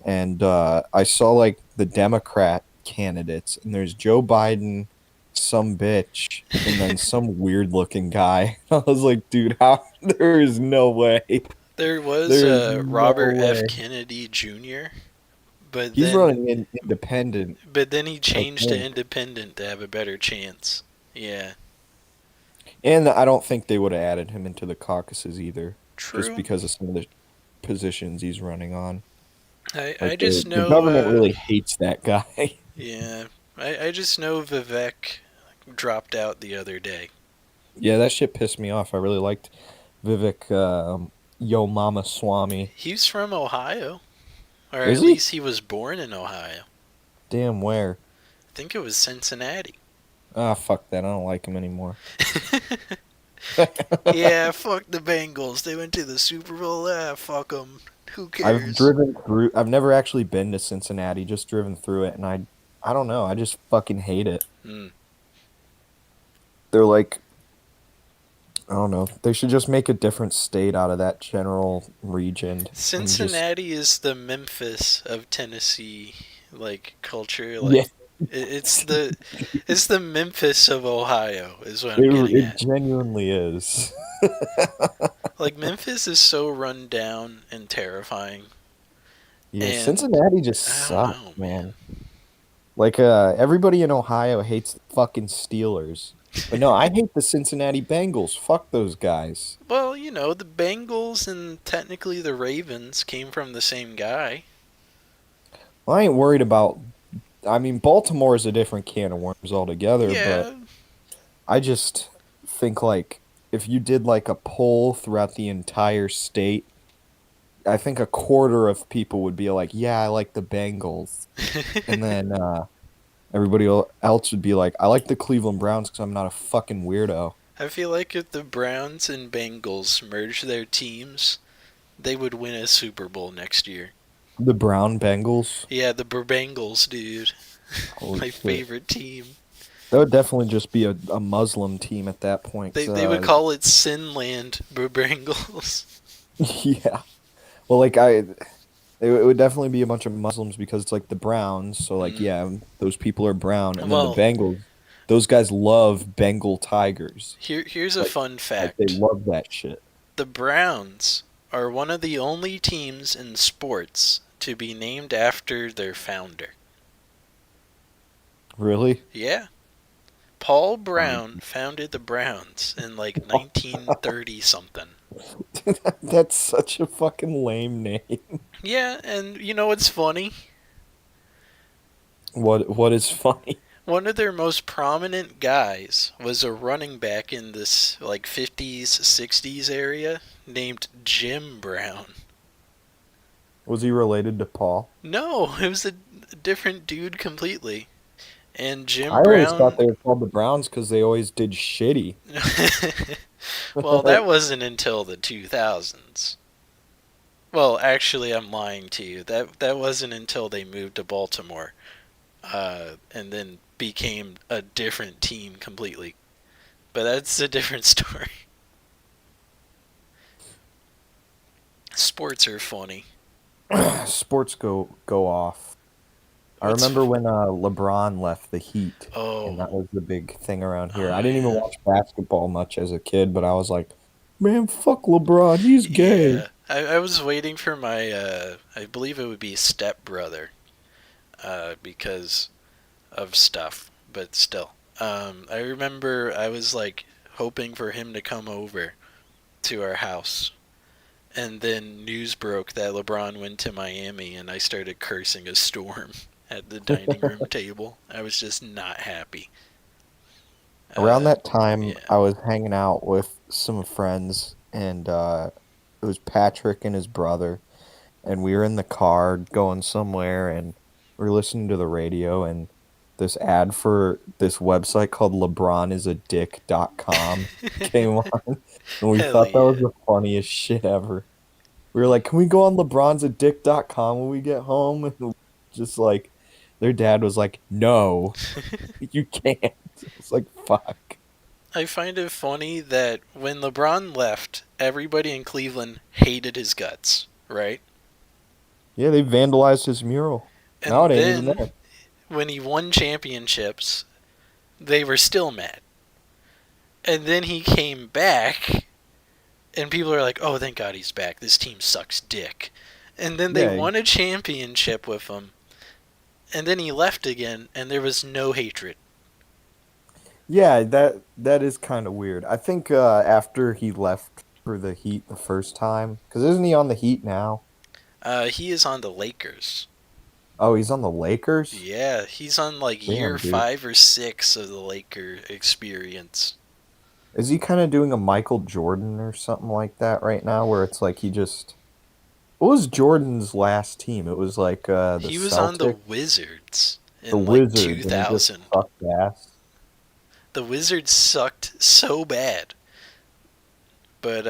S1: And I saw like the Democrat candidates and there's Joe Biden, some bitch, and then some weird looking guy. I was like, dude, how there is no way.
S2: There was
S1: There is no
S2: Robert F.
S1: way.
S2: Kennedy Jr., but
S1: He's
S2: then
S1: running in independent,
S2: he
S1: I
S2: changed to
S1: think.
S2: independent to have a better chance. Yeah,
S1: And I don't think they would have added him into the caucuses either, just
S2: true.
S1: because of some of the positions he's running on.
S2: I
S1: Like
S2: just
S1: the
S2: know.
S1: government really hates that guy.
S2: Yeah, I just know Vivek dropped out the other day.
S1: Yeah, that shit pissed me off. I really liked Vivek Yo Mama Swami.
S2: He's from Ohio, or
S1: Is
S2: at
S1: he?
S2: least he was born in Ohio.
S1: Damn, where?
S2: I think it was Cincinnati.
S1: Ah, fuck that. I don't like him anymore.
S2: Yeah, fuck the Bengals. They went to the Super Bowl. Ah, fuck them. Who
S1: I've
S2: cares?
S1: driven through. I've never actually been to Cincinnati. Just driven through it, and I don't know. I just fucking hate it.
S2: Hmm.
S1: They're like, I don't know. They should just make a different state out of that general region and just
S2: Cincinnati is the Memphis of Tennessee, like culture.
S1: yeah.
S2: Like it's the Memphis of Ohio is what I'm
S1: It
S2: getting
S1: it
S2: at.
S1: genuinely is.
S2: Like Memphis is so run down and terrifying,
S1: Yeah,
S2: and
S1: Cincinnati just
S2: I don't
S1: sucks,
S2: know, man.
S1: man. Like everybody in Ohio hates the fucking Steelers. But no, I hate the Cincinnati Bengals. Fuck those guys.
S2: Well, you know, the Bengals and technically the Ravens came from the same guy.
S1: Well, I ain't worried about I mean Baltimore is a different can of worms altogether, but
S2: Yeah,
S1: I just think like if you did like a poll throughout the entire state, I think a quarter of people would be like, "Yeah, I like the Bengals," and then everybody else would be like, "I like the Cleveland Browns because I'm not a fucking weirdo."
S2: I feel like if the Browns and Bengals merged their teams, they would win a Super Bowl next year.
S1: The Brown Bengals.
S2: Yeah, the Bengals, dude.
S1: Holy
S2: My
S1: shit.
S2: favorite team.
S1: That would definitely just be a Muslim team at that point.
S2: They would call it Sinland Bengals.
S1: Yeah. Well, like it would definitely be a bunch of Muslims because it's like the Browns. So like,
S2: Mm.
S1: yeah, those people are brown, and then the
S2: Well,
S1: Bengals. Those guys love Bengal tigers.
S2: here's a
S1: Like,
S2: fun
S1: like they
S2: fact.
S1: love that shit.
S2: The Browns are one of the only teams in sports to be named after their founder.
S1: Really?
S2: Yeah. Paul Brown
S1: Um,
S2: founded the Browns in like 1930 something.
S1: That's such a fucking lame name.
S2: Yeah, and you know what's funny?
S1: What is funny?
S2: One of their most prominent guys was a running back in this like 50s, 60s area named Jim Brown.
S1: Was he related to Paul?
S2: No, it was a different dude completely. And Jim
S1: I always thought
S2: Brown.
S1: they were called the Browns because they always did shitty.
S2: Well, that wasn't until the 2000s. Well, actually, I'm lying to you. That wasn't until they moved to Baltimore, and then became a different team completely. But that's a different story. Sports are funny.
S1: Sports go off. I
S2: What's
S1: remember when LeBron left the Heat, and
S2: oh
S1: that was the big thing around here.
S2: oh
S1: I didn't even
S2: yeah
S1: watch basketball much as a kid, but I was like, man, fuck LeBron, he's gay.
S2: yeah. I was waiting for my I believe it would be stepbrother, because of stuff, but still. I remember I was like hoping for him to come over to our house. And then news broke that LeBron went to Miami, and I started cursing a storm at the dining room table. I was just not happy.
S1: Around
S2: Uh,
S1: that time,
S2: yeah.
S1: I was hanging out with some friends, and it was Patrick and his brother, and we were in the car going somewhere, and we were listening to the radio, and this ad for this website called LeBronisadick.com came on, and we
S2: Hell
S1: thought that was
S2: yeah.
S1: the funniest shit ever. We were like, "Can we go on LeBron'sadick.com when we get home?" And just like their dad was like, "No, you can't." It's like, "Fuck."
S2: I find it funny that when LeBron left, everybody in Cleveland hated his guts, right?
S1: Yeah, they vandalized his mural. Now
S2: And
S1: it ain't even
S2: then
S1: there.
S2: when he won championships, they were still mad. And then he came back, and people are like, "Oh, thank God he's back. This team sucks dick." And then they
S1: Yeah,
S2: won a championship with him, and then he left again, and there was no hatred.
S1: yeah, that is kind of weird. I think after he left for the Heat the first time, because isn't he on the Heat now?
S2: He is on the Lakers.
S1: Oh, he's on the Lakers?
S2: Yeah, he's on like year
S1: Damn, dude.
S2: 5 or 6 of the Laker experience.
S1: Is he kind of doing a Michael Jordan or something like that right now, where it's like he just what was Jordan's last team? It was like the
S2: He was on the
S1: Celtics,
S2: Wizards
S1: the
S2: in like
S1: Wizards, and he just
S2: 2000.
S1: sucked ass.
S2: The Wizards sucked so bad, but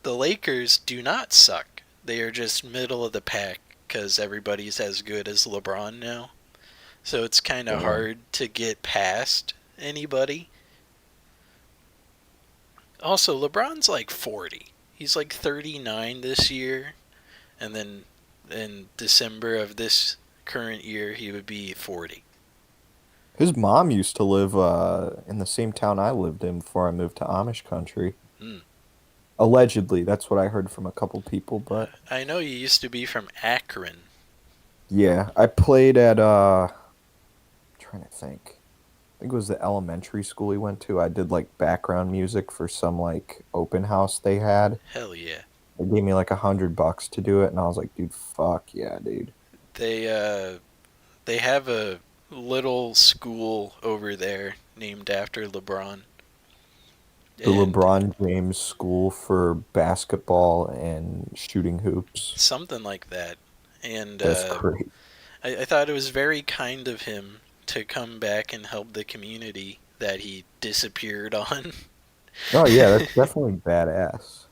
S2: the Lakers do not suck. They are just middle of the pack because everybody's as good as LeBron now. So it's kind of
S1: Damn.
S2: hard to get past anybody. Also, LeBron's like 40. He's like 39 this year, and then in December of this current year, he would be 40.
S1: His mom used to live in the same town I lived in before I moved to Amish country.
S2: Mm.
S1: Allegedly, that's what I heard from a couple people, but
S2: I know you used to be from Akron.
S1: yeah, I played at trying to think. I think it was the elementary school he went to. I did like background music for some like open house they had.
S2: Hell yeah.
S1: They gave me like $100 to do it, and I was like, dude, fuck yeah, dude.
S2: They they have a little school over there named after LeBron.
S1: The
S2: and
S1: LeBron James School for Basketball and Shooting Hoops.
S2: something like that. And
S1: That's great.
S2: I thought it was very kind of him to come back and help the community that he disappeared on.
S1: Oh yeah, that's definitely badass.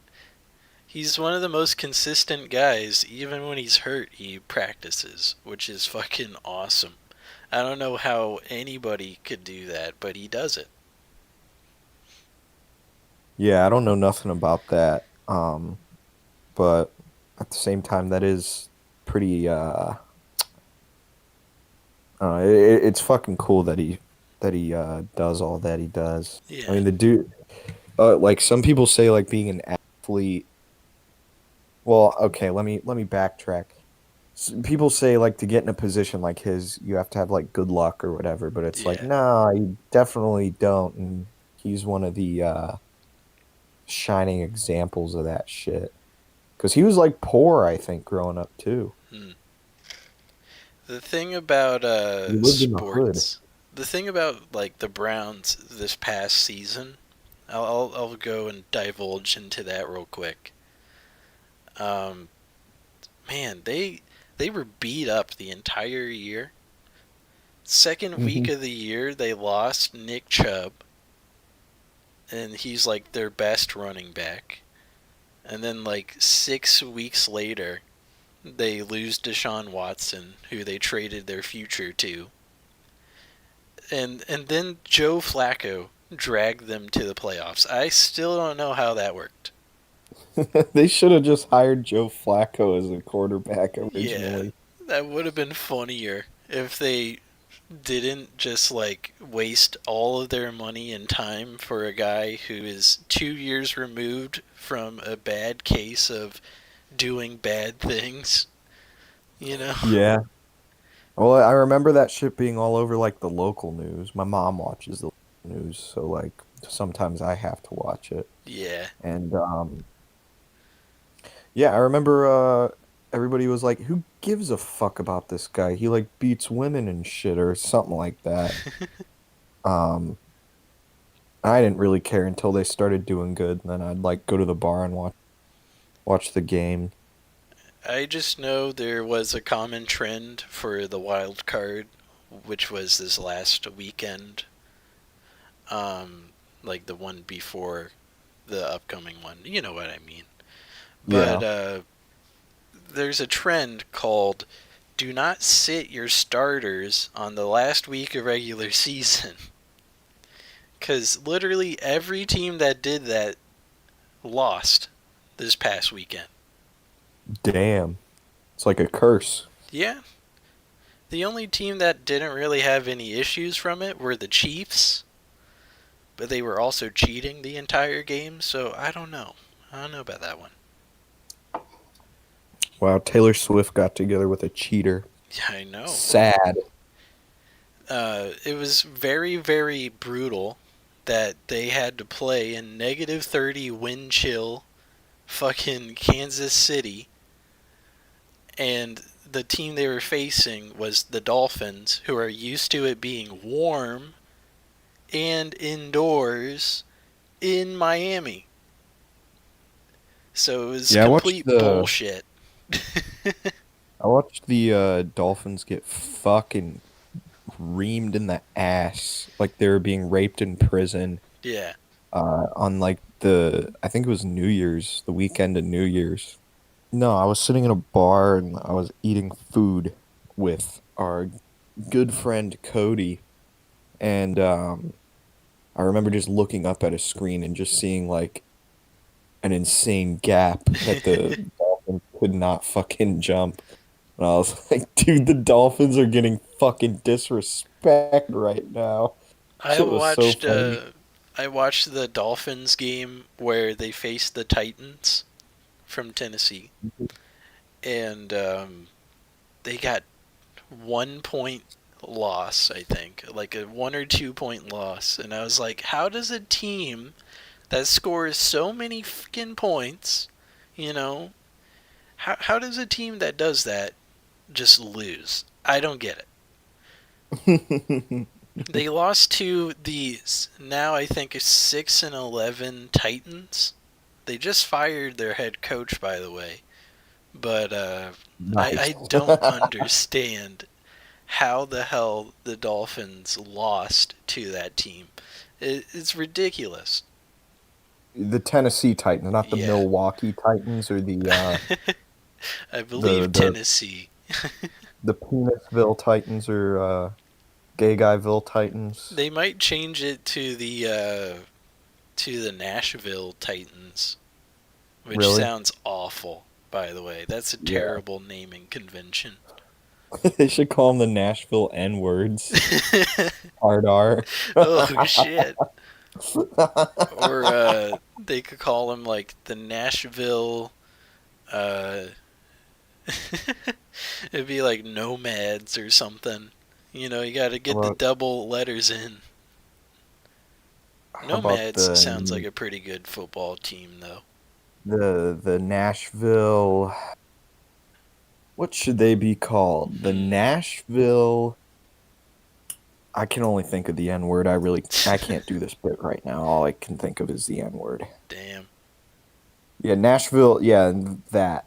S2: He's one of the most consistent guys. Even when he's hurt, he practices, which is fucking awesome. I don't know how anybody could do that, but he does it.
S1: Yeah, I don't know nothing about that. But at the same time, that is pretty. It's fucking cool that he does all that he does. I
S2: Yeah,
S1: mean, the dude. Like some people say, like being an athlete. Well, okay, let me backtrack. People say like to get in a position like his, you have to have like good luck or whatever, but it's like,
S2: yeah,
S1: nah, you definitely don't. And he's one of the shining examples of that shit. Because he was like poor, I think, growing up too.
S2: hmm. The thing about
S1: He lived in the hood.
S2: sports, the thing about like the Browns this past season, I'll go and divulge into that real quick. Um, Man, they were beat up the entire year. Second week
S1: Hmm.
S2: of the year, they lost Nick Chubb, and he's like their best running back. And then like 6 weeks later, they lose Deshaun Watson, who they traded their future to. And then Joe Flacco dragged them to the playoffs. I still don't know how that worked.
S1: They should have just hired Joe Flacco as a quarterback
S2: Yeah,
S1: originally.
S2: that would have been funnier if they didn't just like waste all of their money and time for a guy who is 2 years removed from a bad case of doing bad things, you know?
S1: Yeah. Well, I remember that shit being all over like the local news. My mom watches the news, so like sometimes I have to watch it.
S2: Yeah.
S1: And yeah, I remember everybody was like, "Who gives a fuck about this guy? He like beats women and shit or something like that." Um I didn't really care until they started doing good, and then I'd like go to the bar and watch the game.
S2: I just know there was a common trend for the wild card, which was this last weekend, like the one before the upcoming one. You know what I mean. But
S1: Yeah.
S2: there's a trend called do not sit your starters on the last week of regular season. Because literally every team that did that lost this past weekend.
S1: Damn. It's like a curse.
S2: Yeah. The only team that didn't really have any issues from it were the Chiefs, but they were also cheating the entire game, so I don't know. I don't know about that one.
S1: Wow, Taylor Swift got together with a cheater.
S2: Yeah, I know.
S1: Sad.
S2: It was very, very brutal that they had to play in negative 30 wind chill fucking Kansas City, and the team they were facing was the Dolphins, who are used to it being warm and indoors in Miami. So it was
S1: Yeah,
S2: complete bullshit.
S1: I watched the Dolphins get fucking reamed in the ass like they were being raped in prison
S2: Yeah.
S1: on like the I think it was New Year's, the weekend of New Year's. No, I was sitting in a bar and I was eating food with our good friend Cody, and I remember just looking up at a screen and just seeing like an insane gap that the Dolphins could not fucking jump. And I was like, dude, the Dolphins are getting fucking disrespect right now.
S2: I
S1: Shit was so
S2: watched
S1: funny.
S2: uh I watched the Dolphins game where they faced the Titans from Tennessee, and they got 1 point loss, I think, like a 1 or 2 point loss, and I was like, how does a team that scores so many fucking points, you know, how does a team that does that just lose? I don't get it. They lost to the now I think 6-11 Titans. They just fired their head coach, by the way. But
S1: Nice.
S2: I don't understand how the hell the Dolphins lost to that team. It's ridiculous.
S1: The Tennessee Titans, not the
S2: Yeah,
S1: Milwaukee Titans or
S2: I
S1: the
S2: believe
S1: the
S2: Tennessee.
S1: the Penisville Titans or Gay Guyville Titans.
S2: They might change it to the Nashville Titans, which
S1: Really?
S2: sounds awful. By the way, that's a
S1: Yeah.
S2: terrible naming convention.
S1: They should call them the Nashville N-words. Hard R.
S2: Oh shit! Or they could call them like the Nashville. Uh, it'd be like nomads or something. You know, you got to get the
S1: Well,
S2: double letters in.
S1: how about
S2: Nomads sounds like a pretty good football team, though.
S1: the Nashville? What should they be called? The
S2: Hmm.
S1: Nashville. I can only think of the N word. I can't do this bit right now. All I can think of is the N word.
S2: Damn.
S1: Yeah, Nashville. Yeah, that.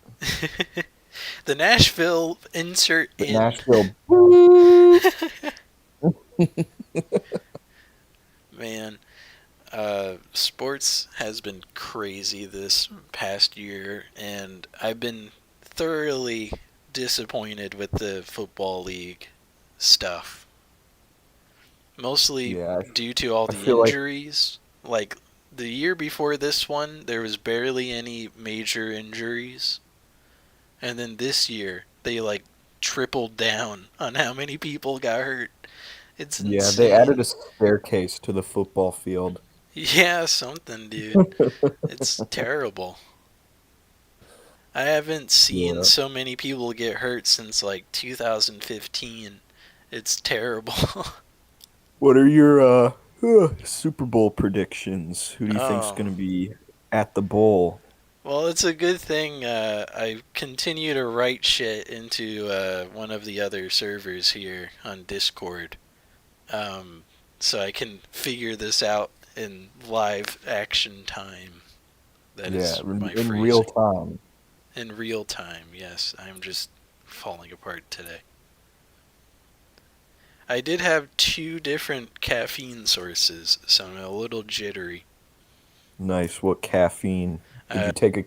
S2: The Nashville insert
S1: The
S2: in.
S1: Nashville. Boop.
S2: Man, sports has been crazy this past year, and I've been thoroughly disappointed with the football league stuff. Mostly
S1: Yeah,
S2: due to all
S1: I
S2: the
S1: feel like
S2: injuries. Like the year before this one, there was barely any major injuries, and then this year they like tripled down on how many people got hurt. It's
S1: yeah, they added
S2: insane.
S1: a staircase to the football field.
S2: Yeah, something, dude. It's terrible. I haven't seen
S1: Yeah.
S2: so many people get hurt since like 2015. It's terrible.
S1: What are your Super Bowl predictions? Who do you think's
S2: Oh,
S1: going to be at the bowl?
S2: well, it's a good thing I continue to write shit into one of the other servers here on Discord, um, so I can figure this out in live action time. That
S1: Yeah,
S2: is my
S1: in real
S2: phrasing.
S1: time.
S2: In real time, yes. I'm just falling apart today. I did have two different caffeine sources, so I'm a little jittery.
S1: Nice. What caffeine? Did
S2: Uh,
S1: you take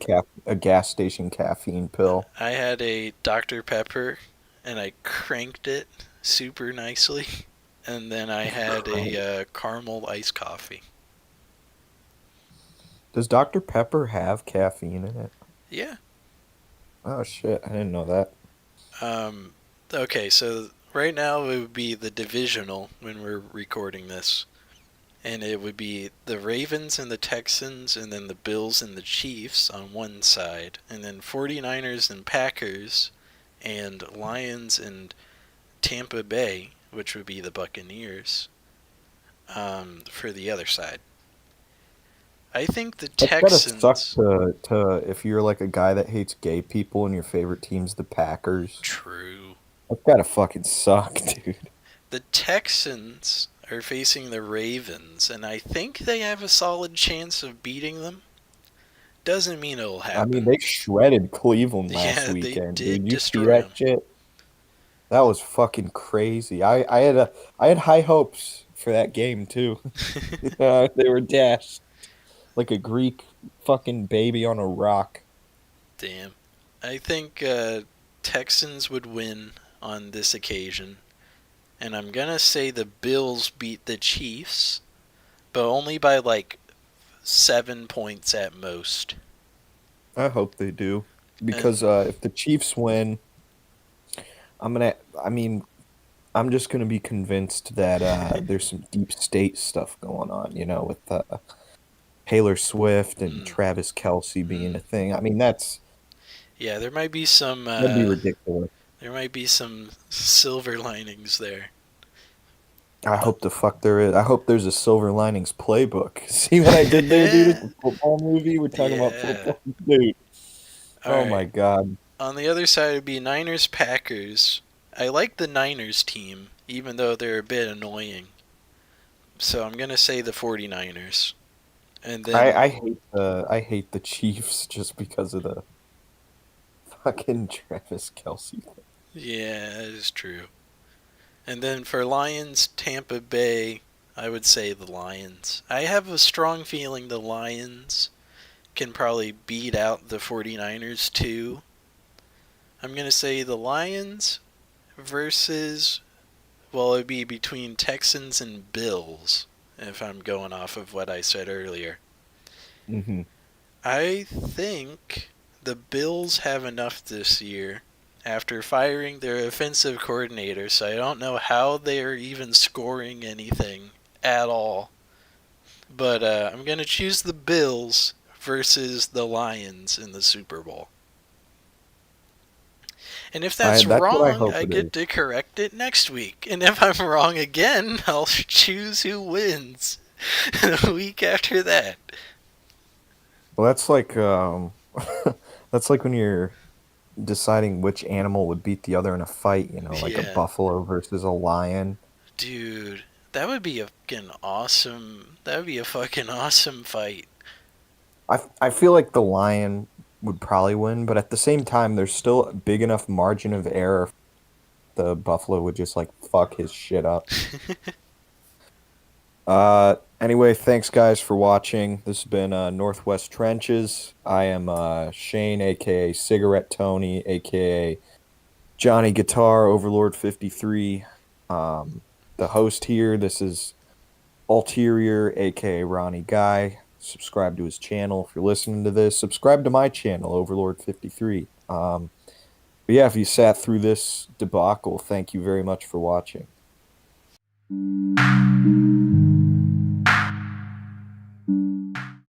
S1: a gas station caffeine pill?
S2: I had a Dr. Pepper, and I cranked it super nicely, and then I had a caramel iced coffee.
S1: Does Dr. Pepper have caffeine in it?
S2: Yeah.
S1: Oh shit, I didn't know that.
S2: Um, okay, so right now it would be the divisional when we're recording this. And it would be the Ravens and the Texans, and then the Bills and the Chiefs on one side, and then 49ers and Packers, and Lions and Tampa Bay, which would be the Buccaneers, for the other side. I think the
S1: That's gotta suck
S2: Texans.
S1: to if you're like a guy that hates gay people and your favorite team's the Packers.
S2: True.
S1: That's gotta fucking suck, dude.
S2: The Texans are facing the Ravens, and I think they have a solid chance of beating them. Doesn't mean it'll
S1: I mean,
S2: happen.
S1: they shredded Cleveland last
S2: Yeah, they
S1: weekend, dude.
S2: did
S1: You see
S2: destroy
S1: that
S2: them.
S1: shit? That was fucking crazy. I had high hopes for that game too. They were dashed like a Greek fucking baby on a rock.
S2: Damn. I think Texans would win on this occasion. And I'm going to say the Bills beat the Chiefs, but only by like 7 points at most.
S1: I hope they do because
S2: And
S1: if the Chiefs win, I'm gonna. I mean, I'm just gonna be convinced that there's some deep state stuff going on. You know, with Taylor Swift and
S2: mm,
S1: Travis Kelsey being
S2: mm,
S1: a thing. I mean,
S2: yeah, there might be some
S1: that'd be ridiculous.
S2: silver linings there.
S1: I
S2: But
S1: hope the fuck there is. I hope there's a Silver Linings playbook. See what I did there, dude? It's a football movie. We're talking about
S2: yeah.
S1: football, dude.
S2: All
S1: Oh
S2: right.
S1: my God.
S2: On the other side would be Niners Packers. I like the Niners team, even though they're a bit annoying. So I'm gonna say the 49ers. And
S1: I
S2: then,
S1: hate the Chiefs just because of the fucking Travis Kelsey thing.
S2: yeah, that is true. And then for Lions, Tampa Bay, I would say the Lions. I have a strong feeling the Lions can probably beat out the 49ers too. I'm going to say the Lions versus, well, it'd be between Texans and Bills, if I'm going off of what I said earlier.
S1: Hmm.
S2: I think the Bills have enough this year after firing their offensive coordinator, so I don't know how they're even scoring anything at all. But I'm going to choose the Bills versus the Lions in the Super Bowl. And if
S1: I
S2: that's
S1: That's what I
S2: wrong,
S1: hope
S2: I
S1: it
S2: get
S1: is.
S2: to correct it next week. And if I'm wrong again, I'll choose who wins the week after that.
S1: Well, that's like that's like when you're deciding which animal would beat the other in a fight, like a
S2: Yeah.
S1: buffalo versus a lion.
S2: Dude, that would be a fucking awesome. That would be a fucking awesome fight.
S1: I feel like the lion would probably win, but at the same time, there's still a big enough margin of error. The buffalo would just like fuck his shit up. Anyway, thanks guys for watching. This has been Northwest Trenches. I am Shane, aka Cigarette Tony, aka Johnny Guitar Overlord 53. The host here. This is Ulterior, aka Ronnie Guy. Subscribe to his channel if you're listening to this. Subscribe to my channel, Overlord 53. But yeah, if you sat through this debacle, thank you very much for watching.